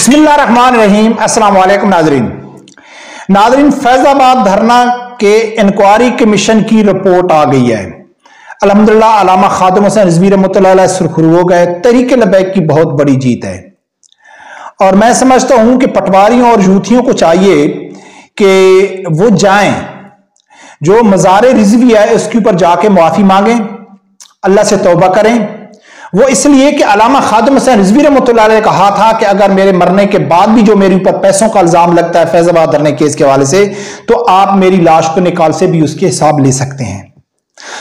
बिस्मिल्लाहिर्रहमानिर्रहीम। अस्सलाम वालेकुम नाजरीन, फैजाबाद धरना के इंक्वायरी कमीशन की रिपोर्ट आ गई है। अल्हम्दुलिल्लाह अल्लामा खादिम हुसैन रिजवी रहमतुल्लाह अलैह सुरखरू हो गए। तहरीक लबैक की बहुत बड़ी जीत है और मैं समझता हूं कि पटवारियों और यूथियों को चाहिए कि वो जाएं, जो मज़ार रिजवी है उसके ऊपर जाके मुआफी मांगें, अल्लाह से तौबा करें। वो इसलिए कि अल्लामा खादिम हुसैन रिजवी रहमतुल्लाह अलैह ने कहा था कि अगर मेरे मरने के बाद भी जो मेरे ऊपर पैसों का इल्जाम लगता है फैजाबाद धरने केस के हवाले से, तो आप मेरी लाश को निकाल से भी उसके हिसाब ले सकते हैं।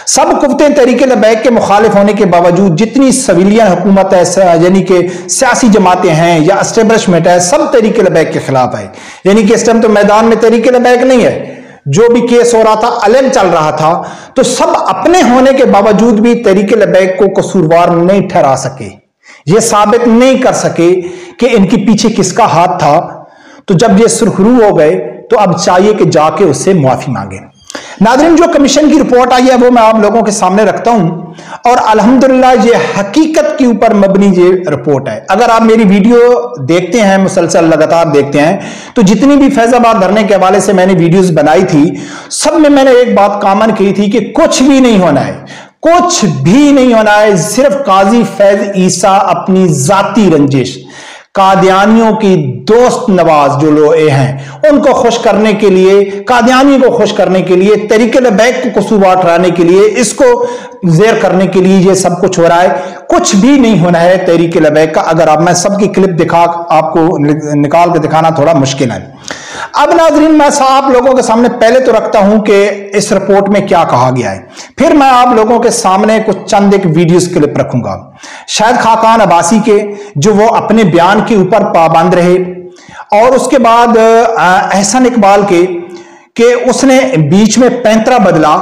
सब कुफ्तें तहरीक लबैक के मुखालिफ होने के बावजूद जितनी सिविलियन हुकूमत है, यानी कि सियासी जमातें हैं या एस्टेब्लिशमेंट है, सब तहरीक लबैक के खिलाफ है। यानी कि इस टाइम तो मैदान में तहरीक लबैक नहीं है, जो भी केस हो रहा था अलग चल रहा था, तो सब अपने होने के बावजूद भी तहरीक लबैक को कसूरवार नहीं ठहरा सके, ये साबित नहीं कर सके कि इनके पीछे किसका हाथ था। तो जब ये सुरखरू हो गए तो अब चाहिए कि जाके उससे मुआफी मांगे। नाज़रीन, जो कमीशन की रिपोर्ट आई है वो मैं आप लोगों के सामने रखता हूं और अल्हम्दुलिल्लाह ये हकीकत के ऊपर मबनी ये रिपोर्ट है। अगर आप मेरी वीडियो देखते हैं, मुसलसल लगातार देखते हैं, तो जितनी भी फैजाबाद धरने के हवाले से मैंने वीडियोस बनाई थी, सब में मैंने एक बात कॉमन की थी कि कुछ भी नहीं होना है, कुछ भी नहीं होना है। सिर्फ काजी फैज ईसा अपनी जाती रंजिश, कादियानियों की दोस्त नवाज जो लोग हैं उनको खुश करने के लिए, कादियानी को खुश करने के लिए, तहरीक लबैक को कसूरवार ठहराने के लिए, इसको जेर करने के लिए ये सब कुछ हो रहा है। कुछ भी नहीं होना है तहरीक लबैक का। अगर आप, मैं सबकी क्लिप दिखा आपको निकाल के दिखाना थोड़ा मुश्किल है। अब नाजरीन, मैं आप लोगों के सामने पहले तो रखता हूं कि इस रिपोर्ट में क्या कहा गया है, फिर मैं आप लोगों के सामने कुछ चंद एक वीडियोस क्लिप रखूंगा। शायद खाकान अब्बासी के, जो वो अपने बयान के ऊपर पाबंद रहे, और उसके बाद एहसन इकबाल के कि उसने बीच में पैंतरा बदला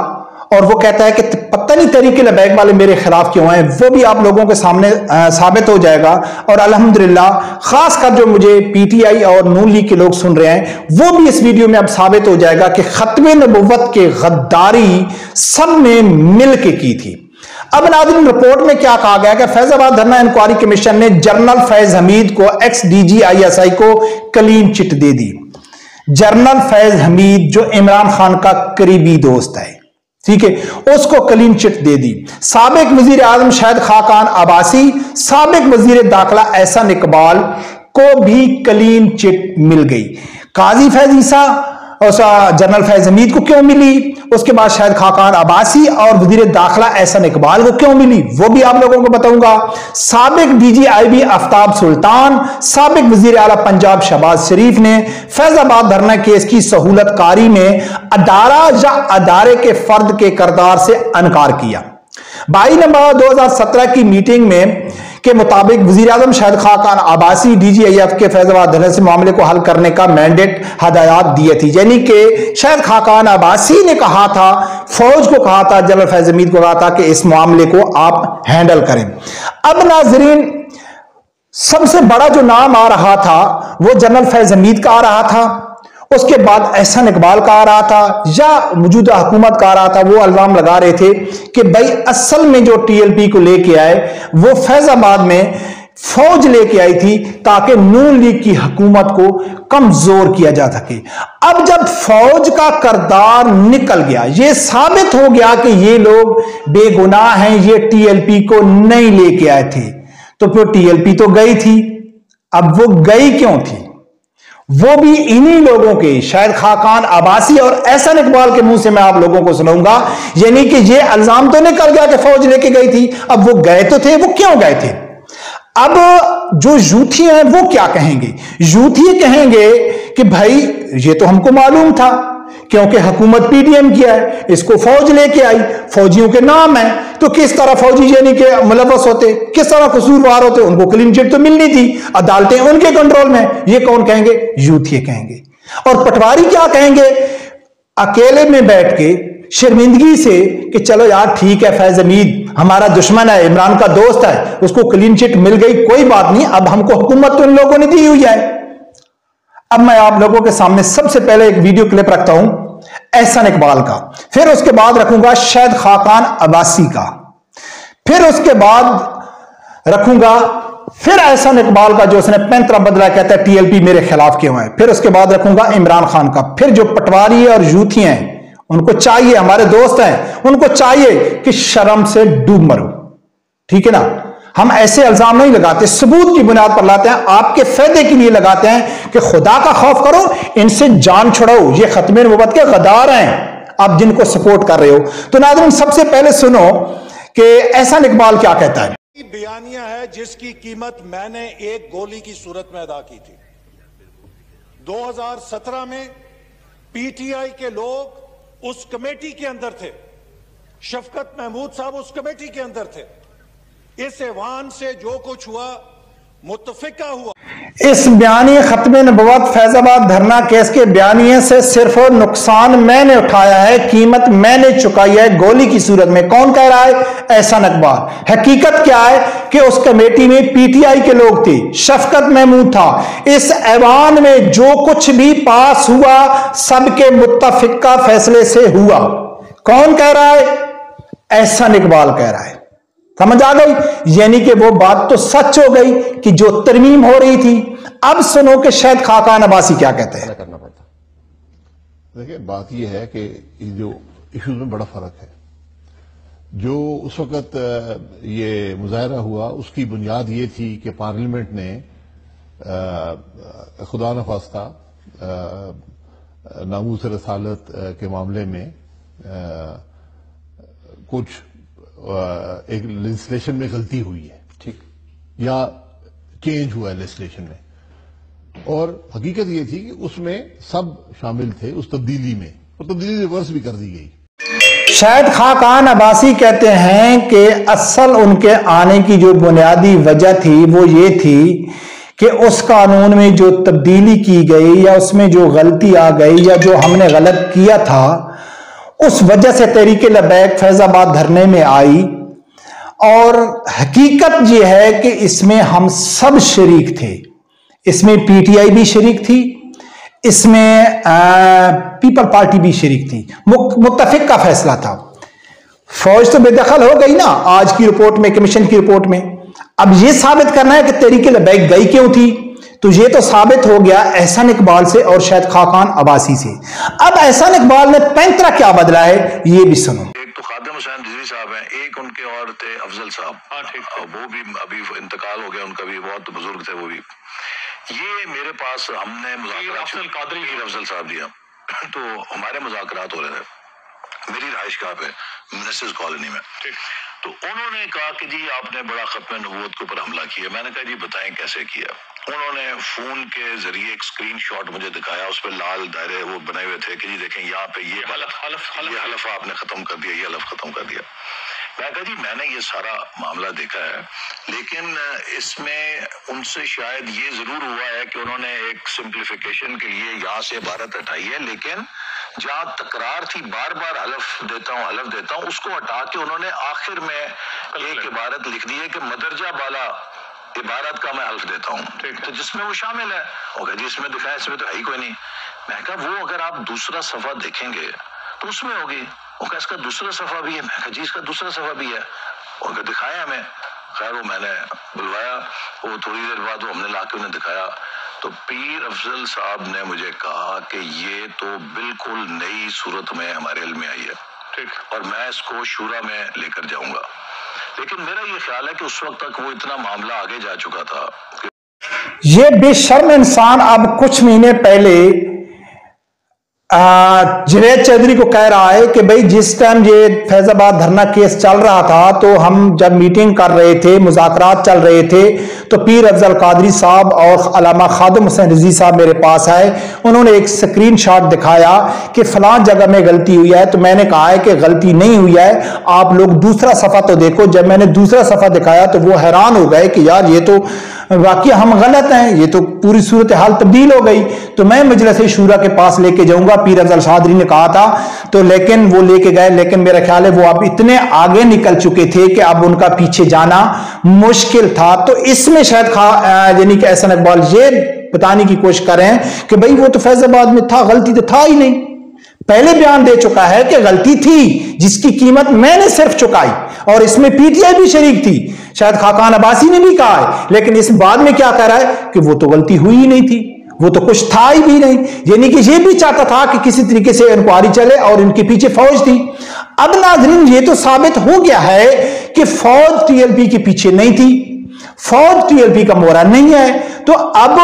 और वो कहता है कि पता नहीं तहरीक लबैक वाले मेरे खिलाफ क्यों हैं। वो भी आप लोगों के सामने साबित हो जाएगा। और अल्हम्दुलिल्लाह खासकर जो मुझे पीटीआई और नून लीग के लोग सुन रहे हैं, वो भी इस वीडियो में अब साबित हो जाएगा कि खत्मे नबुव्वत के गद्दारी सब ने मिल के की थी। अब नाज़रीन, रिपोर्ट में क्या कहा गया कि फैजाबाद धरना इंक्वायरी कमीशन ने जनरल फैज हमीद को, एक्स डीजी आईएसआई को क्लीन चिट दे दी। जनरल फैज हमीद जो इमरान खान का करीबी दोस्त है, ठीक है, उसको क्लीन चिट दे दी। साबिक वजीर आजम शायद खाकान अब्बासी, साबिक वजीर दाखिला एहसन इकबाल को भी क्लीन चिट मिल गई। काजी फैज ईसा और जनरल फैज हमीद को क्यों मिली, उसके बाद शायद खाकान अब्बासी और वजीर दाखिला एहसन इकबाल को क्यों मिली, वो भी आप लोगों को बताऊंगा। साबिक डीजीआईबी आफ्ताब सुल्तान, साबिक वजीर आला पंजाब शहबाज शरीफ ने फैजाबाद धरना केस की सहूलतकारी में अदारा या अदारे के फर्द के किरदार से इनकार किया। 22 नवंबर 2017 की मीटिंग में के मुताबिक वजीर आजम शाहिद खाकान अब्बासी डीजीआईएफ के फैजाबाद धरने से मामले को हल करने का मैंडेट हदायत दिए थी। यानी कि शाहिद खाकान अब्बासी ने कहा था, फौज को कहा था, जनरल फैज हमीद को कहा था कि इस मामले को आप हैंडल करें। अब नाजरीन, सबसे बड़ा जो नाम आ रहा था वो जनरल फैज हमीद का आ रहा था, उसके बाद एहसन इकबाल का आ रहा था, या मौजूदा हुकूमत का आ रहा था। वो इल्जाम लगा रहे थे कि भाई असल में जो टीएलपी को लेके आए वो फैजाबाद में फौज लेके आई थी ताकि नून लीग की हुकूमत को कमजोर किया जा सके। अब जब फौज का किरदार निकल गया, ये साबित हो गया कि ये लोग बेगुनाह हैं, ये टीएलपी को नहीं लेके आए थे, तो फिर टीएलपी तो गई थी। अब वो गई क्यों थी, वो भी इन्हीं लोगों के, शायद खाकान अब्बासी और एहसन इकबाल के मुंह से मैं आप लोगों को सुनाऊंगा। यानी कि ये इल्जाम तो निकल गया कि फौज लेके गई थी, अब वो गए तो थे, वो क्यों गए थे। अब जो यूथी हैं वो क्या कहेंगे, यूथी कहेंगे कि भाई ये तो हमको मालूम था क्योंकि हुकूमत पीडीएम किया है, इसको फौज लेके आई, फौजियों के नाम है, तो किस तरह फौजी यानी कि मुलव्वस होते, किस तरह कसूरवार होते, उनको क्लीन चिट तो मिलनी थी, अदालतें उनके कंट्रोल में। ये कौन कहेंगे, यूथ ये कहेंगे। और पटवारी क्या कहेंगे, अकेले में बैठ के शर्मिंदगी से कि चलो यार ठीक है, फैज हमीद हमारा दुश्मन है, इमरान का दोस्त है, उसको क्लीन चिट मिल गई, कोई बात नहीं, अब हमको हुकूमत तो इन लोगों ने दी हुई है। अब मैं आप लोगों के सामने सबसे पहले एक वीडियो क्लिप रखता हूं एहसन इकबाल का, फिर उसके बाद रखूंगा शाहिद खाकान अब्बासी का, फिर उसके बाद रखूंगा फिर एहसान इकबाल का जो उसने पैंतरा बदला, कहता है टीएलपी मेरे खिलाफ क्यों है। फिर उसके बाद रखूंगा इमरान खान का। फिर जो पटवारी और यूथी हैं, उनको चाहिए, हमारे दोस्त हैं, उनको चाहिए कि शर्म से डूब मरो। ठीक है ना, हम ऐसे इल्जाम नहीं लगाते, सबूत की बुनियाद पर लाते हैं, आपके फायदे के लिए लगाते हैं कि खुदा का खौफ करो, इनसे जान छुड़ाओ, ये खत्मे नबूवत के गद्दार हैं आप जिनको सपोर्ट कर रहे हो। तो नाज़रीन, सबसे पहले सुनो कि एहसान इकबाल क्या कहता है। बयानिया है जिसकी कीमत मैंने एक गोली की सूरत में अदा की थी। 2017 में पीटीआई के लोग उस कमेटी के अंदर थे, शफकत महमूद साहब उस कमेटी के अंदर थे। इस ऐवान से जो कुछ हुआ मुत्तफिका हुआ। इस बयानी खत्मे नबुव्वत फैजाबाद धरना केस के बयानिए से सिर्फ नुकसान मैंने उठाया है, कीमत मैंने चुकाई है गोली की सूरत में। कौन कह रहा है? एहसान इकबाल। हकीकत क्या है कि उस कमेटी में पीटीआई के लोग थे, शफकत महमूद था। इस ऐवान में जो कुछ भी पास हुआ सबके मुत्तफिका फैसले से हुआ। कौन कह रहा है? एहसान इकबाल कह रहा है। समझ आ गई? यानी कि वो बात तो सच हो गई कि जो तरमीम हो रही थी। अब सुनो कि शायद खाकान अब्बासी क्या कहते हैं। करना पड़ता। देखिए, बात यह है कि जो इश्यूज में बड़ा फर्क है। जो उस वक्त ये मुजाहरा हुआ उसकी बुनियाद ये थी कि पार्लियामेंट ने खुदा न खास्ता नामूस रसालत के मामले में कुछ एक लेजिस्लेशन में गलती हुई है, ठीक, या चेंज हुआ है लेजिस्लेशन में। और हकीकत ये थी कि उसमें सब शामिल थे उस तब्दीली में, और तब्दीली रिवर्स भी कर दी गई। शायद खाकान अब्बासी कहते हैं कि असल उनके आने की जो बुनियादी वजह थी वो ये थी कि उस कानून में जो तब्दीली की गई या उसमें जो गलती आ गई या जो हमने गलत किया था, उस वजह से तहरीक लबैक फैजाबाद धरने में आई। और हकीकत यह है कि इसमें हम सब शरीक थे। इसमें पीटीआई भी शरीक थी, इसमें पीपल पार्टी भी शरीक थी। मुत्तफिक का फैसला था। फौज तो बेदखल हो गई ना आज की रिपोर्ट में, कमीशन की रिपोर्ट में। अब यह साबित करना है कि तहरीक लबैक गई क्यों थी, तो ये तो साबित हो गया एहसान इकबाल से और शायद खाकान अब्बासी से। अब एहसान इकबाल ने पैंतरा क्या बदला है ये भी सुनो। एक तो खादिम हुसैन रिजवी साहब हैं, एक उनके और थे अफजल साहब, वो भी अभी इंतकाल हो गया उनका, भी बहुत बुजुर्ग थे वो भी। ये मेरे पास हमने अफजल साहब दिया, तो हमारे मुज़ाकरात हो रहे थे मेरी रहाइश गाह पे मिनिस्टर्स कॉलोनी में। तो उन्होंने कहा कि जी आपने बड़ा खत्म नबूवत के ऊपर हमला किया। मैंने कहा जी बताएं कैसे किया। उन्होंने फोन के जरिए एक स्क्रीनशॉट मुझे दिखाया, उस पर लाल दायरे वो बने हुए थे कि जी देखें यहाँ पे ये हलफ आपने खत्म कर दिया, ये हलफ खत्म कर दिया। मैं कहा जी मैंने ये सारा मामला देखा है, लेकिन इसमें उनसे शायद ये जरूर हुआ है कि उन्होंने एक सिंप्लीफिकेशन के लिए यहाँ से इबारत हटाई है, लेकिन जहाँ तकरार थी बार बार हलफ देता हूँ, उसको हटा के उन्होंने आखिर में एक इबारत लिख दी है कि मदरजा वाला इबारत का मैं हल्फ देता हूँ, तो जिसमें वो शामिल है। ओके जी, इसमें दिखाया, इसमें तो है ही कोई नहीं। मैं कहा वो अगर आप दूसरा सफा देखेंगे तो उसमें होगी। ओके, इसका दूसरा सफा भी है। मैं कहा जी इसका दूसरा सफा भी है। ओके, दिखाया हमें। खैर वो मैंने बुलवाया, वो थोड़ी देर बाद वो हमने लाके उन्हें दिखाया, तो पीर अफजल साहब ने मुझे कहा कि ये तो बिल्कुल नई सूरत में हमारे इल्म में आई है, ठीक, और मैं इसको शूरा में लेकर जाऊंगा। लेकिन मेरा ये ख्याल है कि उस वक्त तक वो इतना मामला आगे जा चुका था। ये बेशर्म इंसान अब कुछ महीने पहले जवेद चौधरी को कह रहा है कि भाई जिस टाइम ये फैजाबाद धरना केस चल रहा था तो हम जब मीटिंग कर रहे थे, मुज़ाकरात चल रहे थे, तो पीर अफजल कादरी साहब और अल्लामा खादिम हुसैन रिजवी साहब मेरे पास आए। उन्होंने एक स्क्रीनशॉट दिखाया कि फलां जगह में गलती हुई है। तो मैंने कहा है कि गलती नहीं हुई है, आप लोग दूसरा सफ़ा तो देखो। जब मैंने दूसरा सफ़ा दिखाया तो वो हैरान हो गए कि यार ये तो वाकई हम गलत हैं, ये तो पूरी सूरत हाल तब्दील हो गई। तो मैं मजलिस शूरा के पास लेके जाऊंगा, पीर अफजल कादरी ने कहा था। तो लेकिन वो लेके गए, लेकिन मेरा ख्याल है वो अब इतने आगे निकल चुके थे कि अब उनका पीछे जाना मुश्किल था। तो इसमें शायद यानी कि एहसान इकबाल ये बताने की कोशिश कर रहे हैं कि भाई वो तो फैजाबाद में था, गलती तो था ही नहीं। पहले बयान दे चुका है कि गलती थी जिसकी कीमत मैंने सिर्फ चुकाई, और इसमें पीटीआई भी शरीक थी। शायद खाकान अब्बासी ने भी कहा है, लेकिन इस बाद में क्या कह रहा है कि वो तो गलती हुई ही नहीं थी, वो तो कुछ था ही भी नहीं। यानी कि ये भी चाहता था कि किसी तरीके से इंक्वायरी चले और इनके पीछे फौज थी। अब नाज़रीन ये तो साबित हो गया है कि फौज टीएलपी के पीछे नहीं थी, फौज टीएलपी का मोहरा नहीं है। तो अब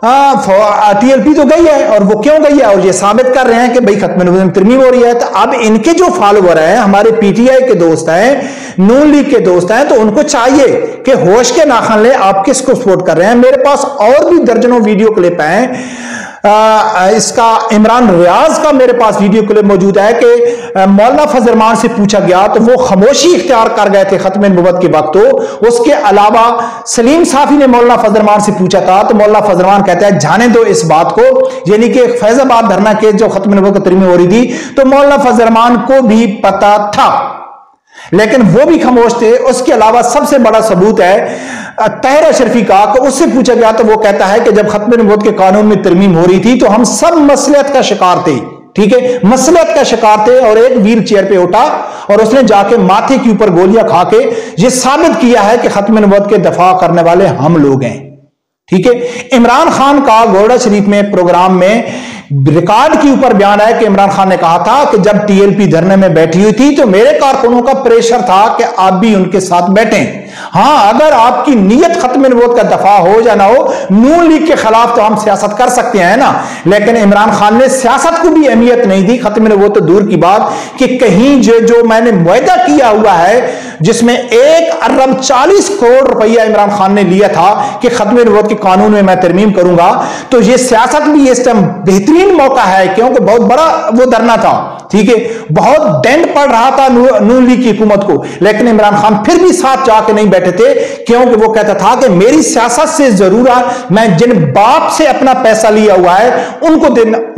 टीएलपी तो गई है, और वो क्यों गई है, और ये साबित कर रहे हैं कि भाई खत्म नबूवत में तरमीम हो रही है। तो अब इनके जो फॉलोवर हैं, हमारे पीटीआई के दोस्त हैं, नून लीग के दोस्त हैं, तो उनको चाहिए कि होश के नाखन ले, आप किसको सपोर्ट कर रहे हैं। मेरे पास और भी दर्जनों वीडियो क्लिप हैं। इसका इमरान रियाज का मेरे पास वीडियो क्लिप मौजूद है कि मौलाना फजल रहमान से पूछा गया तो वो खामोशी इख्तियार कर गए थे खत्म नबूवत के वक्त। तो उसके अलावा सलीम साफी ने मौलाना फजल रहमान से पूछा था, तो मौलाना फजल रहमान कहता है जाने दो इस बात को, यानी कि फैजाबाद धरना के जो खत्म नबूवत की तरमीम हो रही थी, तो मौलाना फजल रहमान को भी पता था, लेकिन वो भी खामोश थे। उसके अलावा सबसे बड़ा सबूत है तहर अशरफी का, कि उससे पूछा गया तो वो कहता है कि जब खत्म नबूवत के कानून में तरमीम हो रही थी तो हम सब मसलियत का शिकार थे, ठीक है, मसलियत का शिकार थे, और एक व्हील चेयर पे उठा और उसने जाके माथे के ऊपर गोलियां खा के ये साबित किया है कि खत्म नबूवत के दफा करने वाले हम लोग हैं, ठीक है। इमरान खान का गोरडा शरीफ में प्रोग्राम में रिकॉर्ड के ऊपर बयान है कि इमरान खान ने कहा था कि जब टीएलपी धरने में बैठी हुई थी तो मेरे कारकुनों का प्रेशर था कि आप भी उनके साथ बैठें। हां, अगर आपकी नीयत खत्म नबूवत का दफा हो या ना हो, नून लीग के खिलाफ तो हम सियासत कर सकते हैं ना, लेकिन इमरान खान ने सियासत को भी अहमियत नहीं दी। खत्म नबूवत तो दूर की बात कि कहीं जो मैंने मुआहदा किया हुआ है जिसमें 1 अरब 40 करोड़ रुपया इमरान खान ने लिया था कि खत्म नबूवत के कानून में मैं तरमीम करूंगा, तो ये सियासत भी इस टाइम बेहतरीन मौका है, क्योंकि बहुत बड़ा वो धरना था, ठीक है, बहुत डेंट पड़ रहा था नून लीग की हुकूमत को, लेकिन इमरान खान फिर भी साथ जाके नहीं बैठे थे, क्योंकि वो कहता था कि मेरी सियासत से जरूरत, मैं जिन बाप से अपना पैसा लिया हुआ है उनको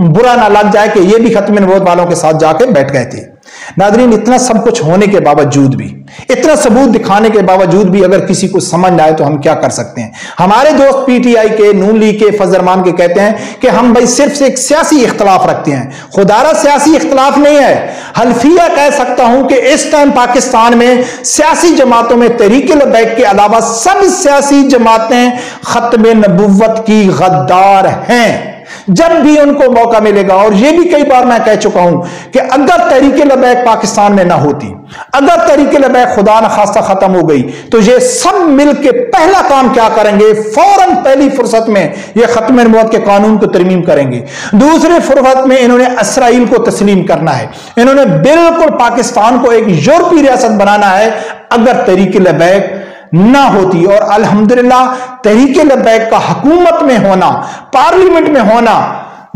बुरा ना लग जाए कि ये भी खत्म नबूवत वालों के साथ जाके बैठ गए थे। नाज़रीन, इतना सब कुछ होने के बावजूद भी, इतना सबूत दिखाने के बावजूद भी अगर किसी को समझ ना आए तो हम क्या कर सकते हैं। हमारे दोस्त पीटीआई के, नून लीग के, फजल रहमान के कहते हैं कि हम भाई सिर्फ से एक सियासी इख्तलाफ रखते हैं। खुदारा सियासी इख्तलाफ नहीं है, हल्फिया कह सकता हूं कि इस टाइम पाकिस्तान में सियासी जमातों में तहरीक लबैक के अलावा सब सियासी जमातें खत्म नबूवत की गद्दार हैं। जब भी उनको मौका मिलेगा, और यह भी कई बार मैं कह चुका हूं कि अगर तहरीक लबैक पाकिस्तान में ना होती, अगर तहरीक लबैक खुदा न खास्ता खत्म हो गई, तो ये सब मिलके पहला काम क्या करेंगे, फौरन पहली फुर्सत में ये खत्म नबूवत के कानून को तरमीम करेंगे। दूसरी फुर्सत में इन्होंने इसराइल को तस्लीम करना है, इन्होंने बिल्कुल पाकिस्तान को एक यूरोपीय रियासत बनाना है अगर तहरीक लबैक ना होती। और अल्हम्दुलिल्लाह तहरीक लबैक का हुकूमत में होना, पार्लियामेंट में होना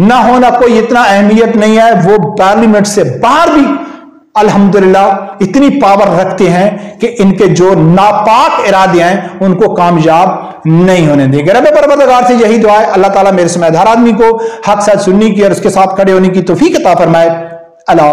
ना होना कोई इतना अहमियत नहीं है, वो पार्लियामेंट से बाहर भी अल्हम्दुलिल्लाह इतनी पावर रखते हैं कि इनके जो नापाक इरादे हैं उनको कामयाब नहीं होने देंगे। रब परवरदिगार से यही दुआ है, अल्लाह ताला मेरे समझदार आदमी को हक सच सुनने की और उसके साथ खड़े होने की तौफीक अता फरमाए। अल्लाह।